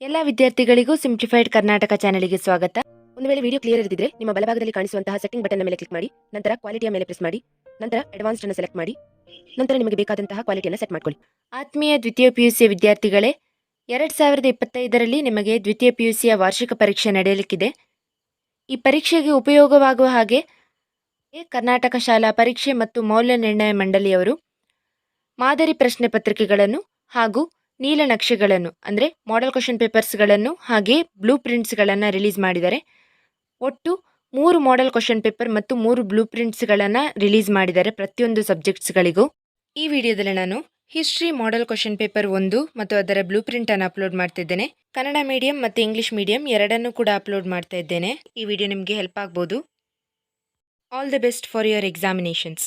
ಎಲ್ಲ ವಿದ್ಯಾರ್ಥಿಗಳಿಗೂ ಸಿಂಪ್ಲಿಫೈಡ್ ಕರ್ನಾಟಕ ಚಾನೆಲ್ಗೆ ಸ್ವಾಗತ. ಒಂದು ವೇಳೆ ವಿಡಿಯೋ ಕ್ಲಿಯರ್ ಇರದಿದ್ರೆ ನಿಮ್ಮ ಬಲಭಾಗದಲ್ಲಿ ಕಾಣಿಸುವಂತಹ ಸೆಟ್ಟಿಂಗ್ ಬಟನ್ ಮೇಲೆ ಕ್ಲಿಕ್ ಮಾಡಿ, ನಂತರ ಕ್ವಾಲಿಟಿಯ ಮೇಲೆ ಪ್ರೆಸ್ ಮಾಡಿ, ನಂತರ ಅಡ್ವಾನ್ಸ್ಡ್ ಅನ್ನು ಸೆಲೆಕ್ಟ್ ಮಾಡಿ, ನಂತರ ನಿಮಗೆ ಬೇಕಾದಂತಹ ಕ್ವಾಲಿಟಿಯನ್ನು ಸೆಟ್ ಮಾಡಿಕೊಳ್ಳಿ. ಆತ್ಮೀಯ ದ್ವಿತೀಯ ಪಿಯುಸಿ ವಿದ್ಯಾರ್ಥಿಗಳೇ, 2025ರಲ್ಲಿ ನಿಮಗೆ ದ್ವಿತೀಯ ಪಿಯುಸಿಯ ವಾರ್ಷಿಕ ಪರೀಕ್ಷೆ ನಡೆಯಲಿಕ್ಕಿದೆ. ಈ ಪರೀಕ್ಷೆಗೆ ಉಪಯೋಗವಾಗುವ ಹಾಗೆ ಕರ್ನಾಟಕ ಶಾಲಾ ಪರೀಕ್ಷೆ ಮತ್ತು ಮೌಲ್ಯ ನಿರ್ಣಯ ಮಂಡಳಿಯವರು ಮಾದರಿ ಪ್ರಶ್ನೆ ಪತ್ರಿಕೆಗಳನ್ನು ಹಾಗೂ ನೀಲನಕ್ಷೆಗಳನ್ನು ಅಂದರೆ ಮಾಡೆಲ್ ಕ್ವಶನ್ ಪೇಪರ್ಸ್ಗಳನ್ನು ಹಾಗೆ ಬ್ಲೂ ಪ್ರಿಂಟ್ಸ್ಗಳನ್ನು ರಿಲೀಸ್ ಮಾಡಿದ್ದಾರೆ. ಒಟ್ಟು 3 ಮಾಡೆಲ್ ಕ್ವಶನ್ ಪೇಪರ್ ಮತ್ತು 3 ಬ್ಲೂ ಪ್ರಿಂಟ್ಸ್ಗಳನ್ನು ರಿಲೀಸ್ ಮಾಡಿದ್ದಾರೆ ಪ್ರತಿಯೊಂದು ಸಬ್ಜೆಕ್ಟ್ಸ್ಗಳಿಗೂ. ಈ ವಿಡಿಯೋದಲ್ಲಿ ನಾನು ಹಿಸ್ಟ್ರಿ ಮಾಡೆಲ್ ಕ್ವಶನ್ ಪೇಪರ್ 1 ಮತ್ತು ಅದರ ಬ್ಲೂ ಪ್ರಿಂಟ್ ಅನ್ನು ಅಪ್ಲೋಡ್ ಮಾಡ್ತಿದ್ದೇನೆ. ಕನ್ನಡ ಮೀಡಿಯಂ ಮತ್ತು ಇಂಗ್ಲಿಷ್ ಮೀಡಿಯಂ ಎರಡನ್ನೂ ಕೂಡ ಅಪ್ಲೋಡ್ ಮಾಡ್ತಾ ಇದ್ದೇನೆ. ಈ ವಿಡಿಯೋ ನಿಮಗೆ ಹೆಲ್ಪ್ ಆಗ್ಬೋದು. All the best for your examinations.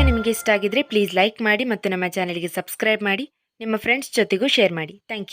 ನಿಮಗೆ ಇಷ್ಟ ಆಗಿದ್ರೆ ಪ್ಲೀಸ್ ಲೈಕ್ ಮಾಡಿ ಮತ್ತು ನಮ್ಮ ಚಾನೆಲ್ಗೆ ಸಬ್ಸ್ಕ್ರೈಬ್ ಮಾಡಿ, ನಿಮ್ಮ ಫ್ರೆಂಡ್ಸ್ ಜೊತೆಗೂ ಶೇರ್ ಮಾಡಿ. Thank you.